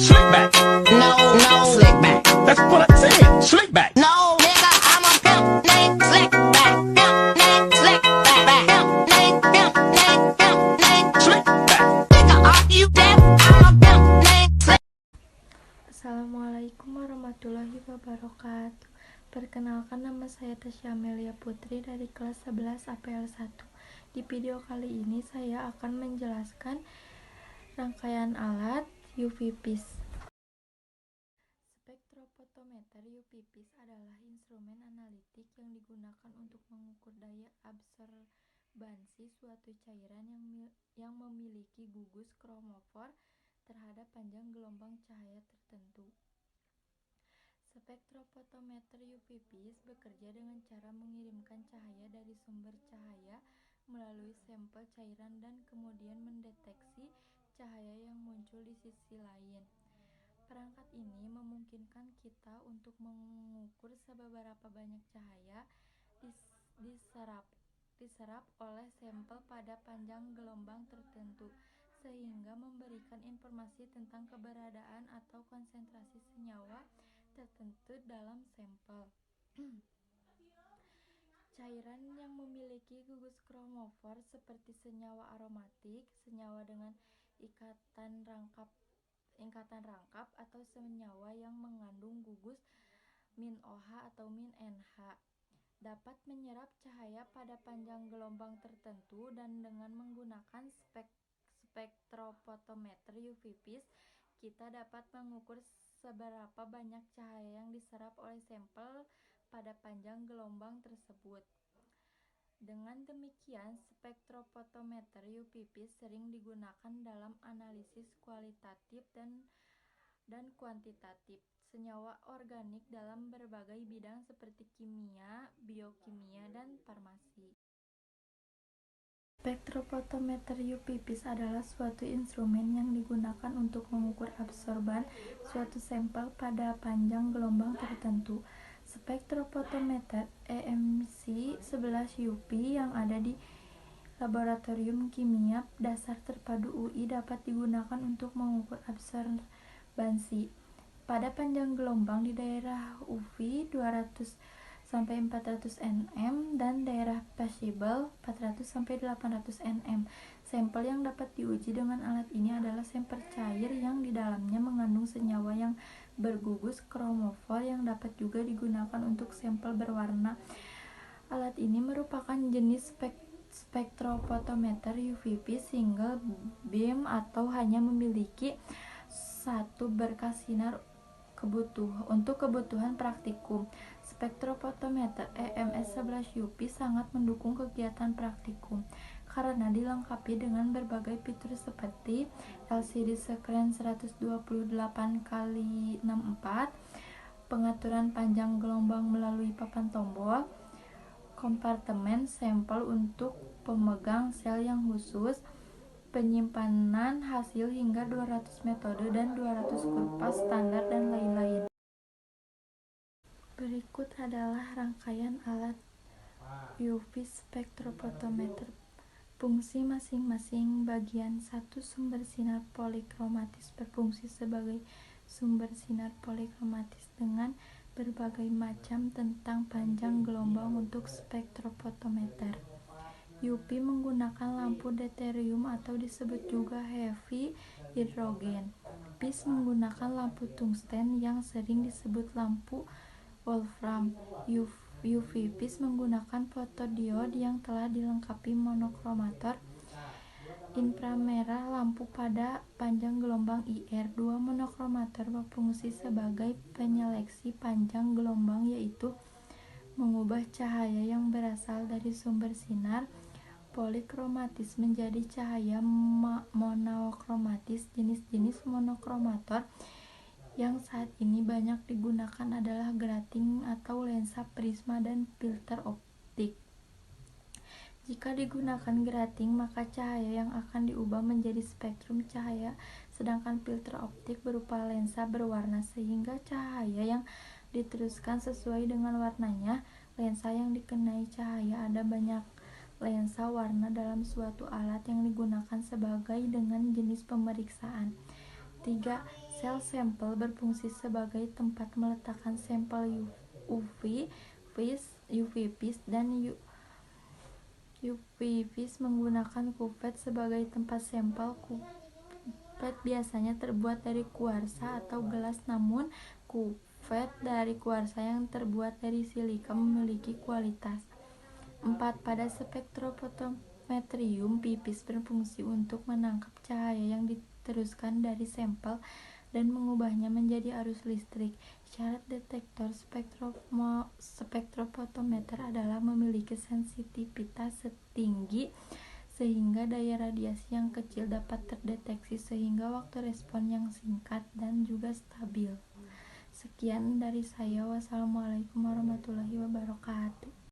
Slick back. No, slick back. That's what I said. Slick back. No, nigga, I'm a pimp named Slick back. Pimp named Slick back. Pimp named Slick back. Nigga, are you deaf? I'm a pimp named Slick. Assalamualaikum warahmatullahi wabarakatuh. Perkenalkan, nama saya Tasya Amelia Putri dari kelas 11 APL 1. Di video kali ini saya akan menjelaskan rangkaian alat UV-Vis. Spektrofotometer UV-Vis adalah instrumen analitik yang digunakan untuk mengukur daya absorbansi suatu cairan yang memiliki gugus kromofor terhadap panjang gelombang cahaya tertentu. Spektrofotometer UV-Vis bekerja dengan cara mengirimkan cahaya dari sumber cahaya melalui sampel cairan dan kemudian mendeteksi cahaya yang muncul di sisi lain. Perangkat ini memungkinkan kita untuk mengukur seberapa banyak cahaya diserap oleh sampel pada panjang gelombang tertentu, sehingga memberikan informasi tentang keberadaan atau konsentrasi senyawa tertentu dalam sampel. Cairan yang memiliki gugus kromofor seperti senyawa aromatik, senyawa dengan ikatan rangkap atau senyawa yang mengandung gugus -OH atau -NH dapat menyerap cahaya pada panjang gelombang tertentu, dan dengan menggunakan spektrofotometer UV-Vis kita dapat mengukur seberapa banyak cahaya yang diserap oleh sampel pada panjang gelombang tersebut. Dengan demikian, spektrofotometer UV-Vis sering digunakan dalam analisis kualitatif dan kuantitatif senyawa organik dalam berbagai bidang seperti kimia, biokimia, dan farmasi. Spektrofotometer UV-Vis adalah suatu instrumen yang digunakan untuk mengukur absorban suatu sampel pada panjang gelombang tertentu. Spektrofotometer EMC 11 UV yang ada di Laboratorium Kimia Dasar Terpadu UI dapat digunakan untuk mengukur absorbansi pada panjang gelombang di daerah UV 200 sampai 400 nm dan daerah visible 400 sampai 800 nm. Sampel yang dapat diuji dengan alat ini adalah sampel cair yang di dalamnya mengandung senyawa yang bergugus kromofor yang dapat juga digunakan untuk sampel berwarna. Alat ini merupakan jenis spektrofotometer UV-Vis single beam atau hanya memiliki satu berkas sinar untuk kebutuhan praktikum. Spektrofotometer EMS 11 UV sangat mendukung kegiatan praktikum karena dilengkapi dengan berbagai fitur seperti LCD screen 128x64, pengaturan panjang gelombang melalui papan tombol, kompartemen sampel untuk pemegang sel yang khusus, penyimpanan hasil hingga 200 metode dan 200 kurva standar, dan lain-lain. Berikut adalah rangkaian alat UV spektrofotometer. Fungsi masing-masing bagian. 1. Sumber sinar polikromatis berfungsi sebagai sumber sinar polikromatis dengan berbagai macam tentang panjang gelombang untuk spektrofotometer. UV menggunakan lampu deuterium atau disebut juga heavy hidrogen. Vis menggunakan lampu tungsten yang sering disebut lampu wolfram. UV-Vis menggunakan fotodiode yang telah dilengkapi monokromator inframerah lampu pada panjang gelombang IR. 2. Monokromator berfungsi sebagai penyeleksi panjang gelombang, yaitu mengubah cahaya yang berasal dari sumber sinar polikromatis menjadi cahaya monokromatis. Jenis-jenis monokromator yang saat ini banyak digunakan adalah grating atau lensa prisma dan filter optik. Jika digunakan grating, maka cahaya yang akan diubah menjadi spektrum cahaya, sedangkan filter optik berupa lensa berwarna sehingga cahaya yang diteruskan sesuai dengan warnanya. Lensa yang dikenai cahaya. Ada banyak lensa warna dalam suatu alat yang digunakan sebagai dengan jenis pemeriksaan. 3. Sel sampel berfungsi sebagai tempat meletakkan sampel UV vis dan UV vis menggunakan kupet sebagai tempat sampel. Kupet biasanya terbuat dari kuarsa atau gelas, namun kupet dari kuarsa yang terbuat dari silika memiliki kualitas. 4. Pada spektrofotometrium, pipis berfungsi untuk menangkap cahaya yang diteruskan dari sampel dan mengubahnya menjadi arus listrik. Syarat detektor spektrofotometer adalah memiliki sensitivitas tinggi sehingga daya radiasi yang kecil dapat terdeteksi sehingga waktu respon yang singkat dan juga stabil. Sekian dari saya. Wassalamualaikum warahmatullahi wabarakatuh.